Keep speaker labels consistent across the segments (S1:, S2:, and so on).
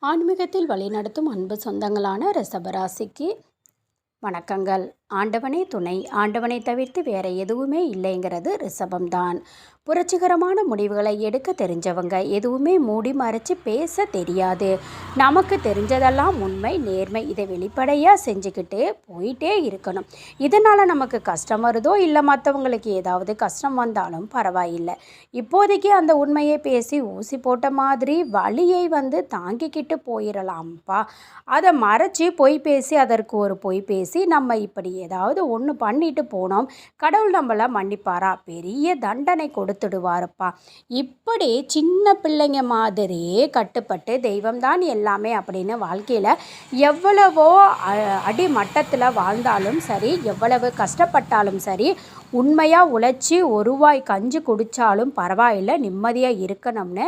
S1: ஆன்மீகத்தில் வழிநடத்தும் அன்பு சொந்தங்களான ரிஷபராசிக்கு வணக்கங்கள். ஆண்டவனே துணை, ஆண்டவனை தவிர்த்து வேற எதுவுமே இல்லைங்கிறது ரிஷபம்தான். புரட்சிகரமான முடிவுகளை எடுக்க தெரிஞ்சவங்க, எதுவுமே மூடி மறைச்சு பேச தெரியாது. நமக்கு தெரிஞ்சதெல்லாம் உண்மை, நேர்மை, இதை வெளிப்படையாக செஞ்சுக்கிட்டு போயிட்டே இருக்கணும். இதனால் நமக்கு கஷ்டம் வருதோ இல்லை மற்றவங்களுக்கு ஏதாவது கஷ்டம் வந்தாலும் பரவாயில்லை, இப்போதைக்கு அந்த உண்மையை பேசி ஊசி போட்ட மாதிரி வலியை தாங்கிக்கிட்டு போயிடலாம்ப்பா. அதை மறைச்சி பொய் பேசி, அதற்கு ஒரு பொய் பேசி நம்ம இப்படி ஏதாவது ஒன்று பண்ணிட்டு போனோம், கடவுள் நம்மளை மன்னிப்பாரா? பெரிய தண்டனை கொடுத்துடுவாருப்பா. இப்படி சின்ன பிள்ளைங்க மாதிரியே கட்டுப்பட்டு தெய்வம்தான் எல்லாமே அப்படின்னு வாழ்க்கையில் எவ்வளவோ அடிமட்டத்தில் வாழ்ந்தாலும் சரி, எவ்வளவு கஷ்டப்பட்டாலும் சரி, உண்மையாக உழைச்சி ஒரு ரூபாய் கஞ்சி குடித்தாலும் பரவாயில்லை, நிம்மதியாக இருக்கணும்னு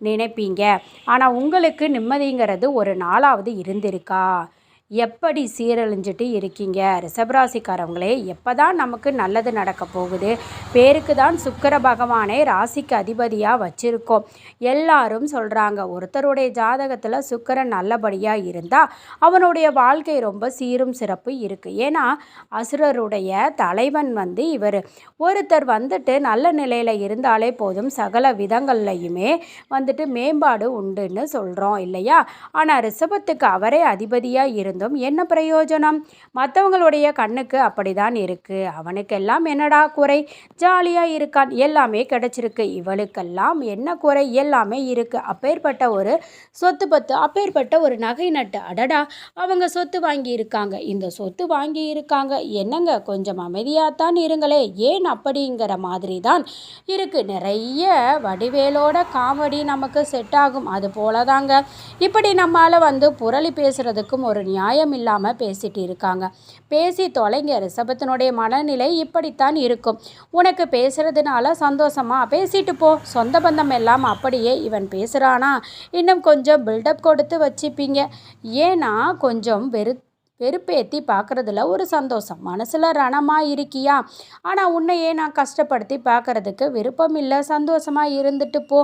S1: நினைப்பீங்க. ஆனால் உங்களுக்கு நிம்மதிங்கிறது ஒரு நாளாவது இருந்திருக்கா? எப்படி சீரழிஞ்சிட்டு இருக்கீங்க ரிஷபராசிக்காரவங்களே? எப்போ தான் நமக்கு நல்லது நடக்க போகுது? பேருக்கு தான் சுக்கிர பகவானே ராசிக்கு அதிபதியாக வச்சுருக்கோம். எல்லாரும் சொல்கிறாங்க, ஒருத்தருடைய ஜாதகத்தில் சுக்கிரன் நல்லபடியாக இருந்தால் அவனுடைய வாழ்க்கை ரொம்ப சீரும் சிறப்பு இருக்குது. ஏன்னா அசுரருடைய தலைவன் இவர். ஒருத்தர் நல்ல நிலையில் இருந்தாலே போதும், சகல விதங்கள்லையுமே மேம்பாடு உண்டுன்னு சொல்கிறோம் இல்லையா? ஆனால் ரிஷபத்துக்கு அவரே அதிபதியாக இருந்தும் என்ன பிரயோஜனம்? மற்றவங்களுடைய கண்ணுக்கு அப்படிதான் இருக்குது. அவனுக்கெல்லாம் என்னடா குறை? ஜாலியாக இருக்கான், எல்லாமே கிடைச்சிருக்கு. இவளுக்கெல்லாம் என்ன குறை? எல்லாமே இருக்குது. அப்பேற்பட்ட ஒரு சொத்து பத்து, அப்பேற்பட்ட ஒரு நகை நட்டு, அடடா அவங்க சொத்து வாங்கி இருக்காங்க, இந்த சொத்து வாங்கி இருக்காங்க, என்னங்க கொஞ்சம் அமைதியாகத்தான் இருங்களே, ஏன் அப்படிங்கிற மாதிரி தான் இருக்குது. நிறைய வடிவேலோட காமெடி நமக்கு செட் ஆகும். அது போல தாங்க இப்படி நம்மளால் புரளி பேசுகிறதுக்கும் ஒரு நியாயம் இல்லாமல் பேசிட்டு இருக்காங்க. பேசி தொலைங்க. ரிஷபத்தினுடைய மனநிலை இப்படித்தான் இருக்கும். உனக்கு பேசுறதுனால சந்தோஷமா பேசிட்டு போ. சொந்த பந்தம் எல்லாம் அப்படியே இவன் பேசுகிறானா இன்னும் கொஞ்சம் பில்டப் கொடுத்து வச்சுப்பீங்க. ஏன்னா கொஞ்சம் வெறுப்பேற்றி பார்க்குறதுல ஒரு சந்தோஷம், மனசில் ரணமாக இருக்கியா? ஆனால் உன்னையே நான் கஷ்டப்படுத்தி பார்க்குறதுக்கு விருப்பம் இல்லை, சந்தோஷமாக இருந்துட்டு போ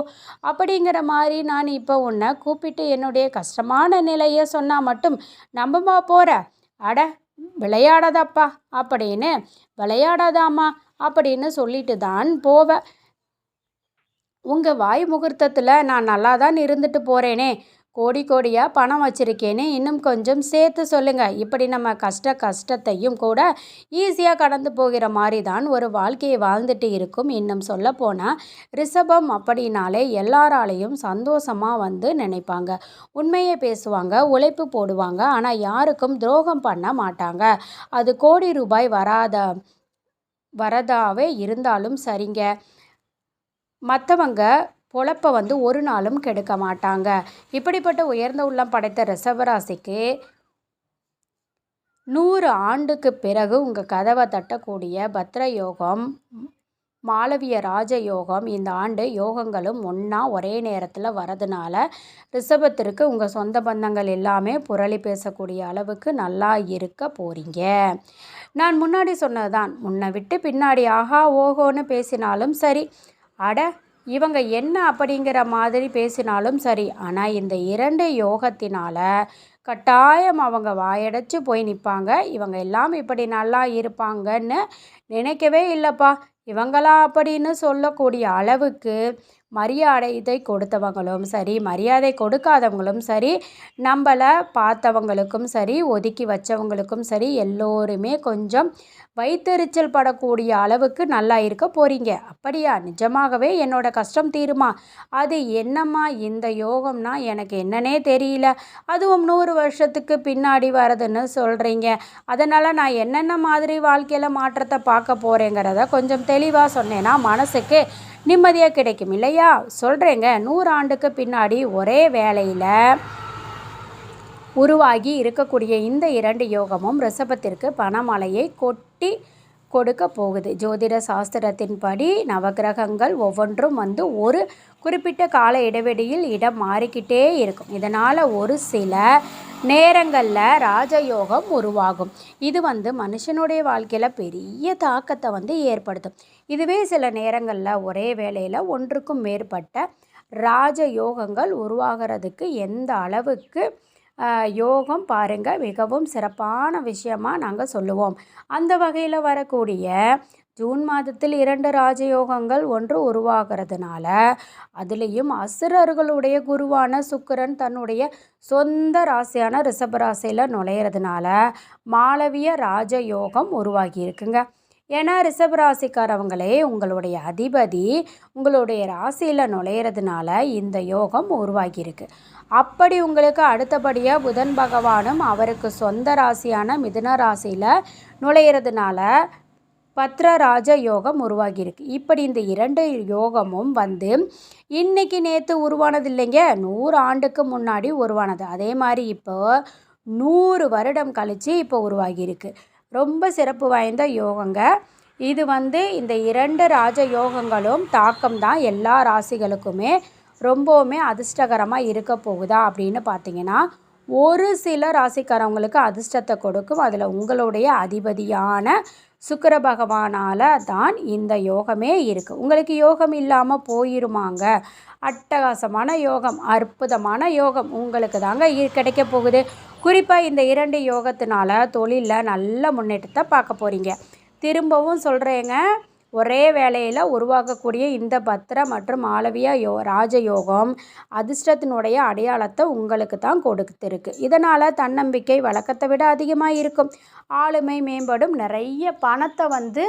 S1: அப்படிங்கிற மாதிரி நான் இப்போ உன்னை கூப்பிட்டு என்னுடைய கஷ்டமான நிலையை சொன்னால் மட்டும் நம்பமா போகிற? அட விளையாடாதப்பா அப்படின்னு, விளையாடாதாமா அப்படின்னு சொல்லிட்டு தான் போவேன். உங்கள் வாய் முகூர்த்தத்தில் நான் நல்லா தான் இருந்துட்டு போகிறேனே, கோடி கோடியாக பணம் வச்சுருக்கேன்னு இன்னும் கொஞ்சம் சேர்த்து சொல்லுங்கள். இப்படி நம்ம கஷ்டத்தையும் கூட ஈஸியாக கடந்து போகிற மாதிரி தான் ஒரு வாழ்க்கையை வாழ்ந்துட்டு இருக்கும். இன்னும் சொல்லப்போனால் ரிஷபம் அப்படின்னாலே எல்லாராலையும் சந்தோஷமாக நினைப்பாங்க, உண்மையை பேசுவாங்க, உழைப்பு போடுவாங்க. ஆனால் யாருக்கும் துரோகம் பண்ண மாட்டாங்க. அது கோடி ரூபாய் வரதாவே இருந்தாலும் சரிங்க, மற்றவங்க பொழப்பை ஒரு நாளும் கெடுக்க மாட்டாங்க. இப்படிப்பட்ட உயர்ந்த உள்ளம் படைத்த ரிஷபராசிக்கு 100 ஆண்டுக்கு பிறகு உங்கள் கதவை தட்டக்கூடிய பத்ர யோகம், மாளவிய ராஜயோகம், இந்த ஆண்டு யோகங்களும் ஒன்றா ஒரே நேரத்தில் வரதுனால ரிஷபத்திற்கு உங்கள் சொந்த பந்தங்கள் எல்லாமே புரளி பேசக்கூடிய அளவுக்கு நல்லா இருக்க போகிறீங்க. நான் முன்னாடி சொன்னது தான், முன்னை விட்டு பின்னாடி ஆஹா ஓஹோன்னு பேசினாலும் சரி, அட இவங்க என்ன அப்படிங்கிற மாதிரி பேசினாலும் சரி, ஆனால் இந்த 2 யோகத்தினால் கட்டாயம் அவங்க வாயடைச்சு போய் நிற்பாங்க. இவங்க எல்லாம் இப்படி நல்லா இருப்பாங்கன்னு நினைக்கவே இல்லைப்பா. இவங்களா அப்படின்னு சொல்லக்கூடிய அளவுக்கு மரியாதை கொடுத்தவங்களும் சரி, மரியாதை கொடுக்காதவங்களும் சரி, நம்மளை பார்த்தவங்களுக்கும் சரி, ஒதுக்கி வச்சவங்களுக்கும் சரி, எல்லோருமே கொஞ்சம் வைத்தெரிச்சல் படக்கூடிய அளவுக்கு நல்லா இருக்க போகிறீங்க. அப்படியா? நிஜமாகவே என்னோட கஷ்டம் தீருமா? அது என்னம்மா இந்த யோகம்னா எனக்கு என்னன்னே தெரியல, அதுவும் 100 வருஷத்துக்கு பின்னாடி வரதுன்னு சொல்கிறீங்க. அதனால் நான் என்னென்ன மாதிரி வாழ்க்கையில் மாற்றத்தை பார்க்க போகிறேங்கிறத கொஞ்சம் தெளிவாக சொன்னேன்னா மனசுக்கு நிம்மதியாக கிடைக்கும் இல்லையா? சொல்கிறேங்க. 100 ஆண்டுக்கு பின்னாடி ஒரே வேளையில் உருவாகி இருக்கக்கூடிய இந்த 2 யோகமும் ரிஷபத்திற்கு பணமழையை கொட்டி கொடுக்க போகுது. ஜோதிட சாஸ்திரத்தின்படி நவகிரகங்கள் ஒவ்வொன்றும் ஒரு குறிப்பிட்ட கால இடைவெளியில் இடம் மாறிக்கிட்டே இருக்கும். இதனால் ஒரு சில நேரங்களில் ராஜயோகம் உருவாகும். இது மனுஷனுடைய வாழ்க்கையில் பெரிய தாக்கத்தை ஏற்படுத்தும். இதுவே சில நேரங்களில் ஒரே வேளையில் ஒன்றுக்கும் மேற்பட்ட ராஜ யோகங்கள் உருவாகிறதுக்கு எந்த அளவுக்கு யோகம் பாருங்கள் மிகவும் சிறப்பான விஷயமாக நாங்கள் சொல்லுவோம். அந்த வகையில் வரக்கூடிய ஜூன் மாதத்தில் 2 ராஜயோகங்கள் ஒன்று உருவாகிறதுனால அதுலேயும் அசுரர்களுடைய குருவான சுக்கிரன் தன்னுடைய சொந்த ராசியான ரிஷபராசியில் நுழையிறதுனால மாளவிய ராஜயோகம் உருவாகி இருக்குங்க. ஏன்னா ரிஷபராசிக்காரவங்களே உங்களுடைய அதிபதி உங்களுடைய ராசியில் நுழையிறதுனால இந்த யோகம் உருவாகியிருக்கு. அப்படி உங்களுக்கு அடுத்தபடியாக புதன் பகவானும் அவருக்கு சொந்த ராசியான மிதுன ராசியில் நுழையிறதுனால பத்ரராஜ யோகம் உருவாகியிருக்கு. இப்படி இந்த 2 யோகமும் இன்னைக்கு நேற்று உருவானது இல்லைங்க, 100 ஆண்டுக்கு முன்னாடி உருவானது. அதே மாதிரி இப்போ 100 வருடம் கழித்து இப்போ உருவாகியிருக்கு. ரொம்ப சிறப்பு வாய்ந்த யோகங்க இது. இந்த 2 ராஜ யோகங்களும் தாக்கம் தான் எல்லா ராசிகளுக்குமே ரொம்பவுமே அதிர்ஷ்டகரமாக இருக்க போகுதா அப்படின்னு பார்த்தீங்கன்னா, ஒரு சில ராசிக்காரவங்களுக்கு அதிர்ஷ்டத்தை கொடுக்கும். அதில் உங்களுடைய அதிபதியான சுக்கிர பகவானால் தான் இந்த யோகமே இருக்குது. உங்களுக்கு யோகம் இல்லாமல் போயிருமாங்க? அட்டகாசமான யோகம், அற்புதமான யோகம் உங்களுக்கு தாங்க கிடைக்க போகுது. குறிப்பாக இந்த 2 யோகத்தினால தொழிலில் நல்ல முன்னேற்றத்தை பார்க்க போகிறீங்க. திரும்பவும் சொல்கிறேங்க, ஒரே வேளையில் உருவாக்கக்கூடிய இந்த பத்ர மற்றும் மாளவிய ராஜயோகம் அதிர்ஷ்டத்தினுடைய அடையாளத்தை உங்களுக்கு தான் கொடுத்துருக்கு. இதனால் தன்னம்பிக்கை வழக்கத்தை விட அதிகமாக இருக்கும். ஆளுமை மேம்படும். நிறைய பணத்தை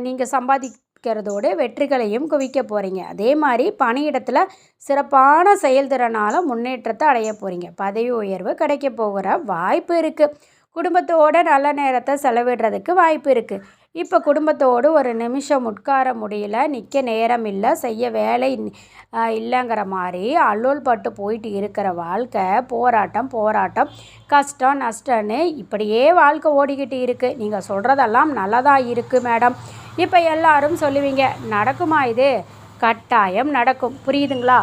S1: நீங்கள் சம்பாதிக்கிறதோடு வெற்றிகளையும் குவிக்க போகிறீங்க. அதே மாதிரி பணியிடத்தில் சிறப்பான செயல்திறனால் முன்னேற்றத்தை அடைய போகிறீங்க. பதவி உயர்வு கிடைக்க போகிற வாய்ப்பு இருக்குது. குடும்பத்தோடு நல்ல நேரத்தை செலவிடுறதுக்கு வாய்ப்பு இருக்குது. இப்போ குடும்பத்தோடு ஒரு நிமிஷம் உட்கார முடியல, நிற்க நேரம் இல்லை, செய்ய வேலை இல்லைங்கிற மாதிரி அல்லோல் பட்டு போயிட்டு இருக்கிற வாழ்க்கை போராட்டம் கஷ்டம் நஷ்டம்னு இப்படியே வாழ்க்கை ஓடிக்கிட்டு இருக்குது. நீங்கள் சொல்கிறதெல்லாம் நல்லதாக இருக்குது மேடம். இப்போ எல்லாரும் சொல்லுவீங்க, நடக்குமா இது? கட்டாயம் நடக்கும். புரியுதுங்களா?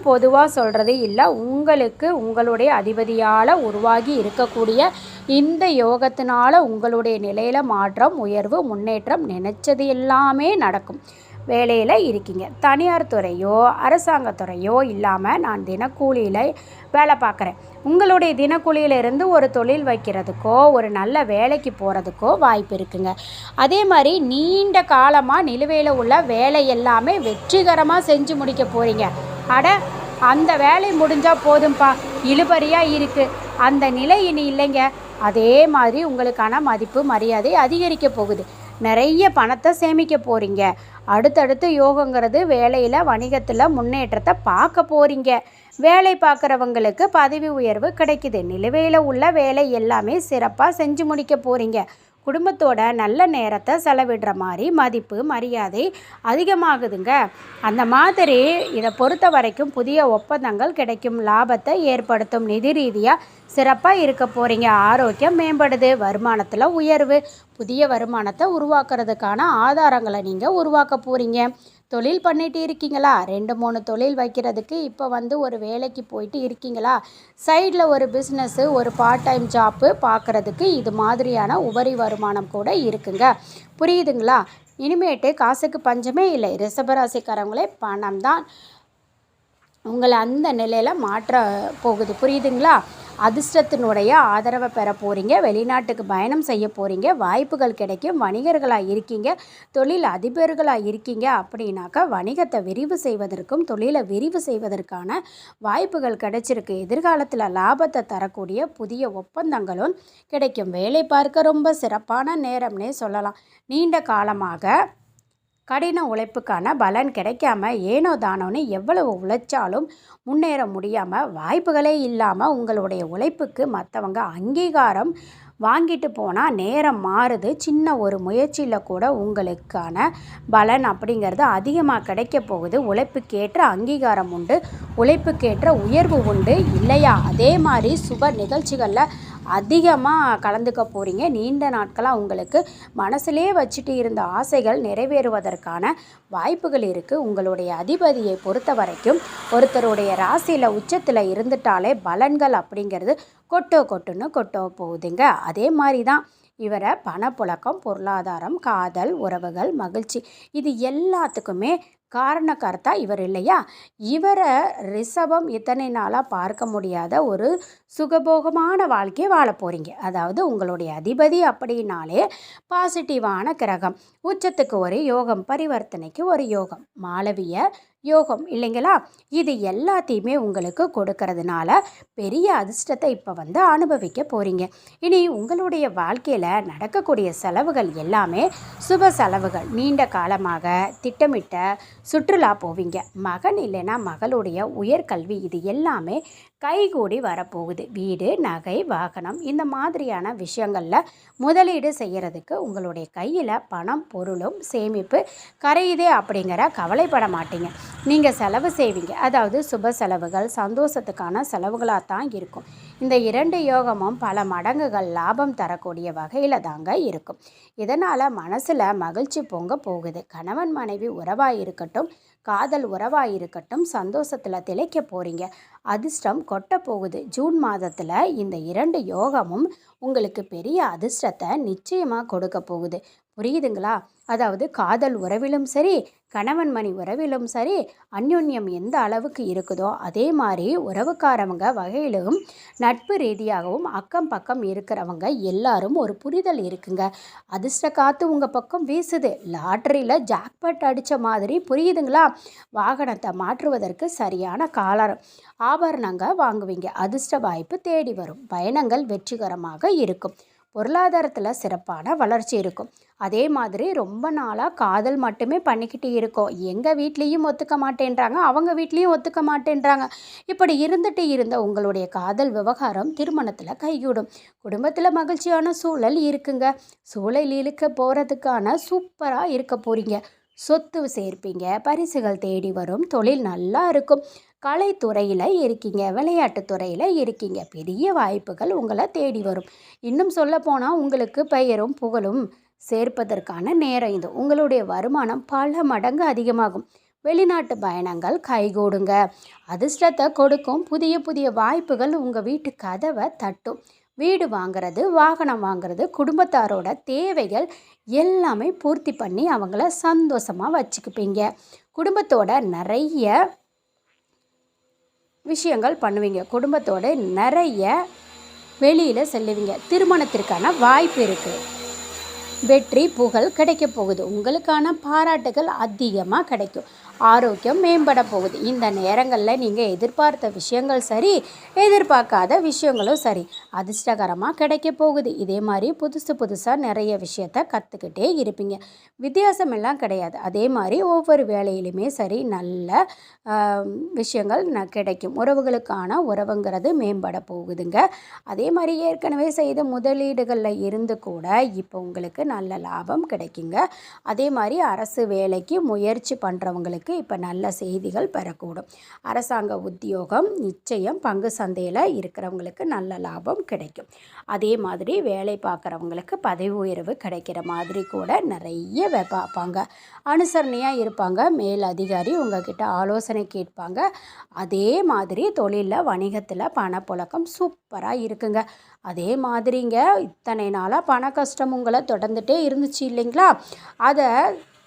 S1: பொதுவாக சொல்கிறது இல்லை. உங்களுக்கு உங்களுடைய அதிபதியால் உருவாகி இருக்கக்கூடிய இந்த யோகத்தினால் உங்களுடைய நிலையில் மாற்றம், உயர்வு, முன்னேற்றம் நினச்சது எல்லாமே நடக்கும். வேலையில் இருக்கீங்க, தனியார் துறையோ அரசாங்கத்துறையோ இல்லாமல் நான் தினக்கூலியில் வேலை பார்க்குறேன். உங்களுடைய தினக்கூலியிலிருந்து ஒரு தொழில் வைக்கிறதுக்கோ ஒரு நல்ல வேலைக்கு போகிறதுக்கோ வாய்ப்பு இருக்குங்க. அதே மாதிரி நீண்ட காலமாக நிலுவையில் உள்ள வேலை எல்லாமே வெற்றிகரமாக செஞ்சு முடிக்க போகிறீங்க. அந்த வேலை முடிஞ்சால் போதும்பா, இழுபறியாக இருக்குது, அந்த நிலை இனி இல்லைங்க. அதே மாதிரி உங்களுக்கான மதிப்பு மரியாதை அதிகரிக்க போகுது. நிறைய பணத்தை சேமிக்க போகிறீங்க. அடுத்தடுத்து யோகங்கிறது வேலையில் வணிகத்தில் முன்னேற்றத்தை பார்க்க போகிறீங்க. வேலை பார்க்குறவங்களுக்கு பதவி உயர்வு கிடைக்குது. நிலுவையில் உள்ள வேலை எல்லாமே சிறப்பாக செஞ்சு முடிக்க போகிறீங்க. குடும்பத்தோட நல்ல நேரத்தை செலவிடுற மாதிரி மதிப்பு மரியாதை அதிகமாகுதுங்க. அந்த மாதிரி இதை பொறுத்த வரைக்கும் புதிய ஒப்பந்தங்கள் கிடைக்கும், லாபத்தை ஏற்படுத்தும், நிதி ரீதியாக சிறப்பாக இருக்க போகிறீங்க. ஆரோக்கியம் மேம்படுது, வருமானத்தில் உயர்வு, புதிய வருமானத்தை உருவாக்குறதுக்கான ஆதாரங்களை நீங்கள் உருவாக்க போகிறீங்க. தொழில் பண்ணிட்டு இருக்கீங்களா? 2-3 தொழில் வைக்கிறதுக்கு இப்போ ஒரு வேலைக்கு போயிட்டு இருக்கீங்களா? சைடில் ஒரு பிஸ்னஸ்ஸு, ஒரு பார்ட் டைம் ஜாப்பு பார்க்குறதுக்கு இது மாதிரியான உபரி வருமானம் கூட இருக்குங்க. புரியுதுங்களா? இனிமேட்டு காசுக்கு பஞ்சமே இல்லை. ரிஷபராசிக்காரங்களே பணம் தான் உங்களை அந்த நிலையில் மாற்ற போகுது. புரியுதுங்களா? அதிர்ஷ்டத்தினுடைய ஆதரவை பெற போகிறீங்க. வெளிநாட்டுக்கு பயணம் செய்ய போகிறீங்க. வாய்ப்புகள் கிடைக்கும். வணிகர்களாக இருக்கீங்க, தொழில் அதிபர்களாக இருக்கீங்க அப்படின்னாக்கா வணிகத்தை விரிவு செய்வதற்கும் தொழிலை விரிவு செய்வதற்கான வாய்ப்புகள் கிடைச்சிருக்கு. எதிர்காலத்தில் லாபத்தை தரக்கூடிய புதிய ஒப்பந்தங்களும் கிடைக்கும். வேலை பார்க்க ரொம்ப சிறப்பான நேரம்னே சொல்லலாம். நீண்ட காலமாக கடின உழைப்புக்கான பலன் கிடைக்காம ஏனோ தானோன்னு எவ்வளவு உழைச்சாலும் முன்னேற முடியாமல் வாய்ப்புகளே இல்லாமல் உங்களுடைய உழைப்புக்கு மற்றவங்க அங்கீகாரம் வாங்கிட்டு போனால் நேரம் மாறுது. சின்ன ஒரு முயற்சியில் கூட உங்களுக்கான பலன் அப்படிங்கிறது அதிகமாக கிடைக்க போகுது. உழைப்புக்கேற்ற அங்கீகாரம் உண்டு, உழைப்புக்கேற்ற உயர்வு உண்டு இல்லையா? அதே மாதிரி சுப நிகழ்ச்சிகளில் அதிகமாக கலந்துக்க போகிறீங்க. நீண்ட நாட்களாக உங்களுக்கு மனசுலே வச்சுட்டு இருந்த ஆசைகள் நிறைவேறுவதற்கான வாய்ப்புகள் இருக்குது. உங்களுடைய அதிபதியை பொறுத்த வரைக்கும் ஒருத்தருடைய ராசியில் உச்சத்தில் இருந்துட்டாலே பலன்கள் அப்படிங்கிறது கொட்டோ கொட்டுன்னு கொட்டோ போகுதுங்க. அதே மாதிரி தான் இவரை பணப்புழக்கம், பொருளாதாரம், காதல், உறவுகள், மகிழ்ச்சி இது எல்லாத்துக்குமே காரணக்கர்த்தா இவர் இல்லையா? இவரை ரிஷபம் இத்தனை நாளாக பார்க்க முடியாத ஒரு சுகபோகமான வாழ்க்கையை வாழ போகிறீங்க. அதாவது உங்களுடைய அதிபதி அப்படின்னாலே பாசிட்டிவான கிரகம், உச்சத்துக்கு ஒரு யோகம், பரிவர்த்தனைக்கு ஒரு யோகம், மாளவிய யோகம் இல்லைங்களா? இது எல்லாத்தையுமே உங்களுக்கு கொடுக்கறதுனால பெரிய அதிர்ஷ்டத்தை இப்போ அனுபவிக்க போகிறீங்க. இனி உங்களுடைய வாழ்க்கையில் நடக்கக்கூடிய செலவுகள் எல்லாமே சுப செலவுகள். நீண்ட காலமாக திட்டமிட்ட சுற்றுலா போவீங்க. மகன் இல்லைன்னா மகளுடைய உயர்கல்வி இது எல்லாமே கைகூடி வரப்போகுது. வீடு, நகை, வாகனம் இந்த மாதிரியான விஷயங்களில் முதலீடு செய்கிறதுக்கு உங்களுடைய கையில் பணம், பொருளும் சேமிப்பு கரையுதே அப்படிங்கிற கவலைப்பட மாட்டீங்க. நீங்கள் செலவு செய்வீங்க. அதாவது சுப செலவுகள் சந்தோஷத்துக்கான செலவுகளாக தான் இருக்கும். இந்த 2 யோகமும் பல மடங்குகள் லாபம் தரக்கூடிய வகையில் தாங்க இருக்கும். இதனால் மனசில் மகிழ்ச்சி பொங்க போகுது. கணவன் மனைவி உறவாக இருக்கட்டும், காதல் உறவாக இருக்கட்டும், சந்தோஷத்தில் திளைக்க போகிறீங்க. அதிர்ஷ்டம் கொட்ட போகுது. ஜூன் மாதத்தில் இந்த 2 யோகமும் உங்களுக்கு பெரிய அதிர்ஷ்டத்தை நிச்சயமாக கொடுக்க போகுது. புரியுதுங்களா? அதாவது காதல் உறவிலும் சரி, கணவன் மணி உறவிலும் சரி, அந்யோன்யம் எந்த அளவுக்கு இருக்குதோ அதே மாதிரி உறவுக்காரவங்க வகையிலும் நட்பு ரீதியாகவும் அக்கம் பக்கம் இருக்கிறவங்க எல்லாரும் ஒரு புரிதல் இருக்குங்க. அதிர்ஷ்ட காற்று உங்கள் பக்கம் வீசுது. லாட்டரியில் ஜாக்பாட் அடித்த மாதிரி. புரியுதுங்களா? வாகனத்தை மாற்றுவதற்கு சரியான காலம். ஆபரணங்க வாங்குவீங்க. அதிர்ஷ்ட வாய்ப்பு தேடி வரும். பயணங்கள் வெற்றிகரமாக இருக்கும். பொருளாதாரத்தில் சிறப்பான வளர்ச்சி இருக்கும். அதே மாதிரி ரொம்ப நாளாக காதல் மட்டுமே பண்ணிக்கிட்டு இருக்கோம். எங்கள் வீட்லேயும் ஒத்துக்க மாட்டேன்றாங்க, அவங்க வீட்லேயும் ஒத்துக்க மாட்டேன்றாங்க. இப்படி இருந்த உங்களுடைய காதல் விவகாரம் திருமணத்தில் கைகூடும். குடும்பத்தில் மகிழ்ச்சியான சூழல் இருக்குங்க. சூழல் இழுக்க போகிறதுக்கான சூப்பராக இருக்க போகிறீங்க. சொத்து சேர்ப்பீங்க. பரிசுகள் தேடி வரும். தொழில் நல்லா இருக்கும். கலைத்துறையில் இருக்கீங்க, விளையாட்டுத்துறையில் இருக்கீங்க, பெரிய வாய்ப்புகள் உங்களை தேடி வரும். இன்னும் சொல்லப்போனால் உங்களுக்கு பெயரும் புகழும் சேர்ப்பதற்கான நேரம் இது. உங்களுடைய வருமானம் பல மடங்கு அதிகமாகும். வெளிநாட்டு பயணங்கள் கைகூடுங்க. அதிர்ஷ்டத்தை கொடுக்கும். புதிய புதிய வாய்ப்புகள் உங்கள் வீட்டு கதவை தட்டும். வீடு வாங்கிறது, வாகனம் வாங்கிறது, குடும்பத்தாரோட தேவைகள் எல்லாமே பூர்த்தி பண்ணி அவங்கள சந்தோஷமாக வச்சுக்குப்பீங்க. குடும்பத்தோட நிறைய விஷயங்கள் பண்ணுவீங்க. குடும்பத்தோடு நிறைய வெளியில் செல்லுவீங்க. திருமணத்திற்கான வாய்ப்பு இருக்குது. வெற்றி புகழ் கிடைக்க போகுது. உங்களுக்கான பாராட்டுகள் அதிகமாக கிடைக்கும். ஆரோக்கியம் மேம்பட போகுது. இந்த நேரங்களில் நீங்கள் எதிர்பார்த்த விஷயங்கள் சரி, எதிர்பார்க்காத விஷயங்களும் சரி அதிர்ஷ்டகரமாக கிடைக்க போகுது. இதே மாதிரி புதுசாக நிறைய விஷயத்த கற்றுக்கிட்டே இருப்பீங்க. வித்தியாசம் எல்லாம் கிடையாது. அதே மாதிரி ஒவ்வொரு வேலையிலுமே சரி நல்ல விஷயங்கள் கிடைக்கும். உறவுகளுக்கான உறவுங்கிறது மேம்பட போகுதுங்க. அதே மாதிரி ஏற்கனவே செய்த முதலீடுகளில் இருந்து கூட இப்போ உங்களுக்கு நல்ல லாபம் கிடைக்குங்க. அதே மாதிரி அரசு வேலைக்கு முயற்சி பண்ணுறவங்களுக்கு இப்போ நல்ல செய்திகள் பெறக்கூடும். அரசாங்க உத்தியோகம் நிச்சயம். பங்கு சந்தையில் இருக்கிறவங்களுக்கு நல்ல லாபம் கிடைக்கும். அதே மாதிரி வேலை பார்க்குறவங்களுக்கு பதவி உயர்வு கிடைக்கிற மாதிரி கூட நிறைய பார்ப்பாங்க. அனுசரணையாக இருப்பாங்க. மேல் அதிகாரி உங்ககிட்ட ஆலோசனை கேட்பாங்க. அதே மாதிரி தொழிலில் வணிகத்தில் பணப்புழக்கம் சூப்பராக இருக்குங்க. அதே மாதிரிங்க இத்தனை நாளாக பண கஷ்டம் உங்களை தொடர்ந்துட்டே இருந்துச்சு இல்லைங்களா? அதை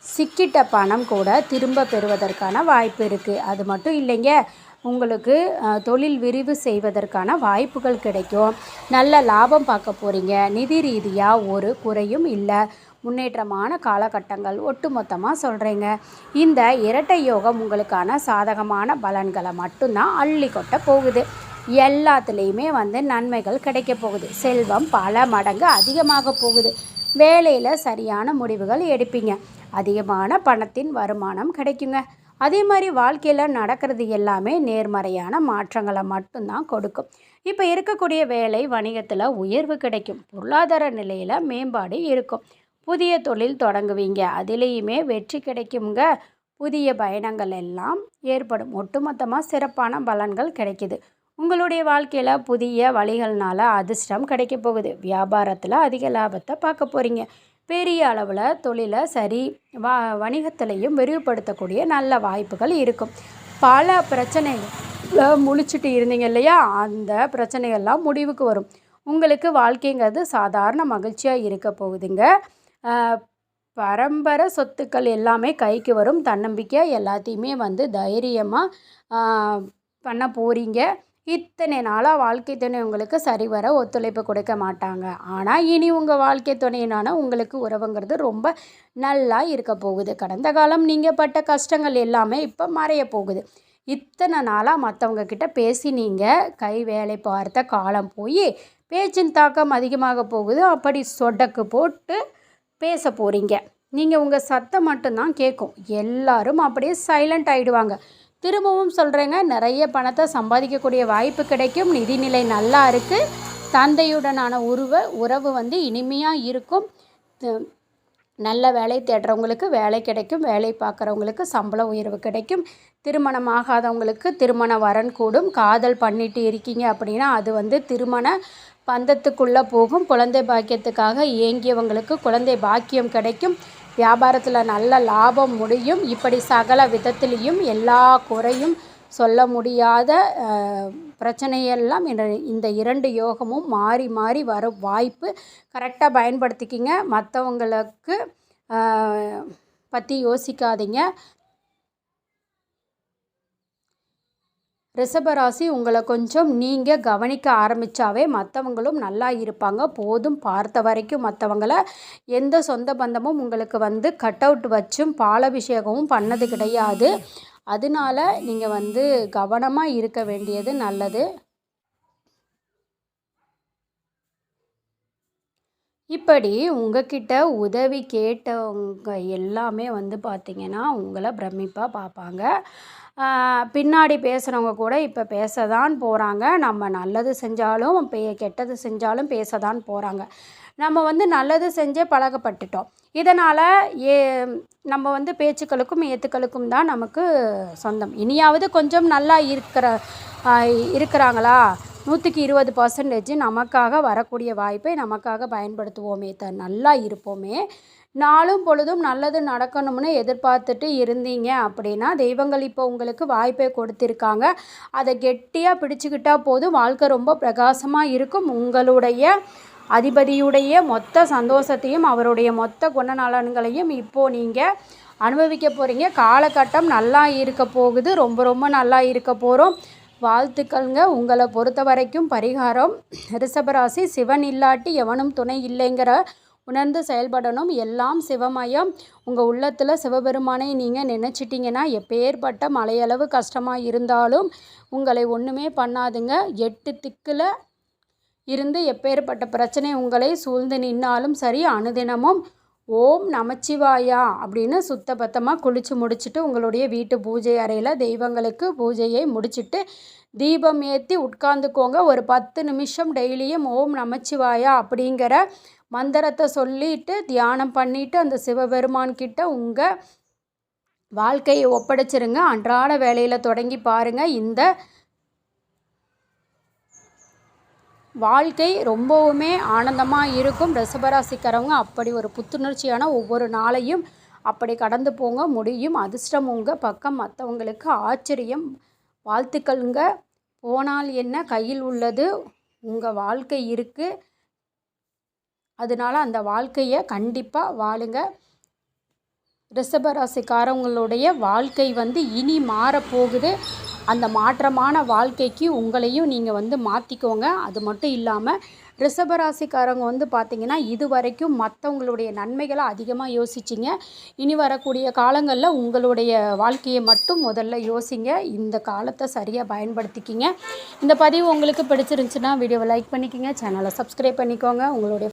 S1: சிக்கிட்ட பணம் கூட திரும்ப பெறுவதற்கான வாய்ப்பு இருக்குது. அது மட்டும் இல்லைங்க, உங்களுக்கு தொழில் விரிவு செய்வதற்கான வாய்ப்புகள் கிடைக்கும். நல்ல லாபம் பார்க்க போகிறீங்க. நிதி ரீதியாக ஒரு குறையும் இல்லை. முன்னேற்றமான காலகட்டங்கள் ஒட்டுமொத்தமாக சொல்கிறேங்க. இந்த இரட்டை யோகம் உங்களுக்கான சாதகமான பலன்களை மட்டும்தான் அள்ளி கொட்ட போகுது. எல்லாத்துலேயுமே நன்மைகள் கிடைக்க போகுது. செல்வம் பல மடங்கு அதிகமாக போகுது. வேலையில் சரியான முடிவுகள் எடுப்பீங்க. அதிகமான பணத்தின் வருமானம் கிடைக்குங்க. அதே மாதிரி வாழ்க்கையில் நடக்கிறது எல்லாமே நேர்மறையான மாற்றங்களை மட்டும்தான் கொடுக்கும். இப்போ இருக்கக்கூடிய வேலை வணிகத்தில் உயர்வு கிடைக்கும். பொருளாதார நிலையில் மேம்பாடு இருக்கும். புதிய தொழில் தொடங்குவீங்க. அதிலேயுமே வெற்றி கிடைக்குங்க. புதிய பயணங்கள் எல்லாம் ஏற்படும். ஒட்டுமொத்தமாக சிறப்பான பலன்கள் கிடைக்கிது. உங்களுடைய வாழ்க்கையில் புதிய வழிகள்னால அதிர்ஷ்டம் கிடைக்க போகுது. வியாபாரத்தில் அதிக லாபத்தை பார்க்க போகிறீங்க. பெரிய அளவில் தொழிலை சரி வணிகத்திலையும் விரிவுபடுத்தக்கூடிய நல்ல வாய்ப்புகள் இருக்கும். பல பிரச்சனைகளை முழிச்சிட்டு இருந்தீங்க இல்லையா? அந்த பிரச்சனைகள்லாம் முடிவுக்கு வரும். உங்களுக்கு வாழ்க்கைங்கிறது சாதாரண மகிழ்ச்சியாக இருக்க போகுதுங்க. பரம்பரை சொத்துக்கள் எல்லாமே கைக்கு வரும். தன்னம்பிக்கையாக எல்லாத்தையுமே வந்து தைரியமாக பண்ண போகிறீங்க. இத்தனை நாளாக வாழ்க்கை துணை உங்களுக்கு சரிவர ஒத்துழைப்பு கொடுக்க மாட்டாங்க. ஆனால் இனி உங்கள் வாழ்க்கை துணையினான உங்களுக்கு உறவுங்கிறது ரொம்ப நல்லா இருக்க போகுது. கடந்த காலம் நீங்கள் பட்ட கஷ்டங்கள் எல்லாமே இப்போ மறைய போகுது. இத்தனை நாளாக மற்றவங்க கிட்ட பேசி நீங்கள் கை வேலை பார்த்த காலம் போய் பேச்சின் தாக்கம் அதிகமாக போகுது. அப்படி சொடக்கு போட்டு பேச போகிறீங்க. நீங்கள் உங்கள் சத்தம் மட்டும்தான் கேட்கும். எல்லாரும் அப்படியே சைலண்ட் ஆகிடுவாங்க. திரும்பவும் சொல்கிறேங்க, நிறைய பணத்தை சம்பாதிக்கக்கூடிய வாய்ப்பு கிடைக்கும். நிதிநிலை நல்லா இருக்குது. தந்தையுடனான உறவு வந்து இனிமையாக இருக்கும். நல்ல வேலை தேடுறவங்களுக்கு வேலை கிடைக்கும். வேலை பார்க்குறவங்களுக்கு சம்பள உயர்வு கிடைக்கும். திருமணம் ஆகாதவங்களுக்கு திருமண வரன் கூடும். காதல் பண்ணிட்டு இருக்கீங்க அப்படின்னா அது வந்து திருமண பந்தத்துக்குள்ளே போகும். குழந்தை பாக்கியத்துக்காக ஏங்கியவங்களுக்கு குழந்தை பாக்கியம் கிடைக்கும். வியாபாரத்தில் நல்ல லாபம் முடியும். இப்படி சகல விதத்திலையும் எல்லா குறையும் சொல்ல முடியாத பிரச்சனையெல்லாம் இந்த 2 யோகமும் மாறி மாறி வர வாய்ப்பு. கரெக்டாக பயன்படுத்திக்கிங்க. மற்றவங்களுக்கு பற்றி யோசிக்காதீங்க. ரிஷபராசி உங்களை கொஞ்சம் நீங்கள் கவனிக்க ஆரம்பித்தாவே மற்றவங்களும் நல்லா இருப்பாங்க. போதும் பார்த்த வரைக்கும் மற்றவங்கள எந்த சொந்த பந்தமும் உங்களுக்கு வந்து கட் அவுட் வச்சும் பாலாபிஷேகமும் பண்ணது கிடையாது. அதனால நீங்கள் வந்து கவனமாக இருக்க வேண்டியது நல்லது. இப்படி உங்ககிட்ட உதவி கேட்டவங்க எல்லாமே வந்து பார்த்திங்கன்னா உங்களை பிரமிப்பாக பார்ப்பாங்க. பின்னாடி பேசுகிறவங்க கூட இப்போ பேச தான் போகிறாங்க. நம்ம நல்லது செஞ்சாலும் கெட்டது செஞ்சாலும் பேச தான் போகிறாங்க. நம்ம வந்து நல்லது செஞ்சே பழக்கப்பட்டுட்டோம். இதனால் நம்ம வந்து பேச்சுக்களுக்கும் ஏற்றுக்களுக்கும் தான் நமக்கு சொந்தம். இனியாவது கொஞ்சம் நல்லா இருக்கிறாங்களா 100க்கு 20% நமக்காக வரக்கூடிய வாய்ப்பை நமக்காக பயன்படுத்துவோமே நல்லா இருப்போமே. நாளும் பொழுதும் நல்லது நடக்கணும்னு எதிர்பார்த்துட்டு இருந்தீங்க அப்படின்னா தெய்வங்கள் இப்போ உங்களுக்கு வாய்ப்பை கொடுத்துருக்காங்க. அதை கெட்டியாக பிடிச்சிக்கிட்டால் போதும். வாழ்க்கை ரொம்ப பிரகாசமாக இருக்கும். உங்களுடைய அதிபதியுடைய மொத்த சந்தோஷத்தையும் அவருடைய மொத்த குணநலன்களையும் இப்போது நீங்கள் அனுபவிக்க போகிறீங்க. காலகட்டம் நல்லா இருக்க போகுது. ரொம்ப ரொம்ப நல்லா இருக்க போகிறோம். வாழ்த்துக்கள்ங்க. உங்களை பொறுத்த வரைக்கும் பரிகாரம் ரிஷபராசி, சிவன் இல்லாட்டி எவனும் துணை இல்லைங்கிற உணர்ந்து செயல்படணும். எல்லாம் சிவமயம். உங்கள் உள்ளத்தில் சிவபெருமானை நீங்கள் நினச்சிட்டிங்கன்னா எப்பேற்பட்ட மலையளவு கஷ்டமாக இருந்தாலும் உங்களை ஒன்றுமே பண்ணாதுங்க. 8 திக்கில் இருந்து எப்பேற்பட்ட பிரச்சனை உங்களை சூழ்ந்து நின்னாலும் சரி, அனுதினமும் ஓம் நமச்சிவாயா அப்படின்னு சுத்தபத்தமாக குளித்து முடிச்சுட்டு உங்களுடைய வீட்டு பூஜை அறையில் தெய்வங்களுக்கு பூஜையை முடிச்சுட்டு தீபம் ஏற்றி உட்கார்ந்துக்கோங்க. ஒரு 10 நிமிஷம் டெய்லியும் ஓம் நமச்சிவாயா அப்படிங்கிற மந்திரத்தை சொல்லிட்டு தியானம் பண்ணிவிட்டு அந்த சிவபெருமான் கிட்ட உங்கள் வாழ்க்கையை ஒப்படைச்சிருங்க. அன்றாட வேலையில் தொடங்கி பாருங்கள். இந்த வாழ்க்கை ரொம்பவுமே ஆனந்தமாக இருக்கும். ரிஷபராசிக்காரவங்க அப்படி ஒரு புத்துணர்ச்சியான ஒவ்வொரு நாளையும் அப்படி கடந்து போங்க முடியும். அதிர்ஷ்டம் உங்கள் பக்கம். மற்றவங்களுக்கு ஆச்சரியம். வாழ்த்துக்கள்ங்க. போனால் என்ன, கையில் உள்ளது உங்கள் வாழ்க்கை இருக்குது. அதனால் அந்த வாழ்க்கையை கண்டிப்பாக வாழுங்க. ரிஷபராசிக்காரவங்களுடைய வாழ்க்கை வந்து இனி மாறப்போகுது. அந்த மாற்றமான வாழ்க்கைக்கு உங்களையும் நீங்கள் வந்து மாற்றிக்கோங்க. அது மட்டும் இல்லாமல் ரிஷபராசிக்காரங்க வந்து பார்த்திங்கன்னா இது வரைக்கும் மற்றவங்களுடைய நன்மைகளை அதிகமாக யோசிச்சிங்க. இனி வரக்கூடிய காலங்களில் உங்களுடைய வாழ்க்கையை மட்டும் முதல்ல யோசிங்க. இந்த காலத்தை சரியாக பயன்படுத்திக்கிங்க. இந்த பதிவு உங்களுக்கு பிடிச்சிருந்துச்சுன்னா வீடியோவை லைக் பண்ணிக்கோங்க. சேனலை சப்ஸ்கிரைப் பண்ணிக்கோங்க. உங்களுடைய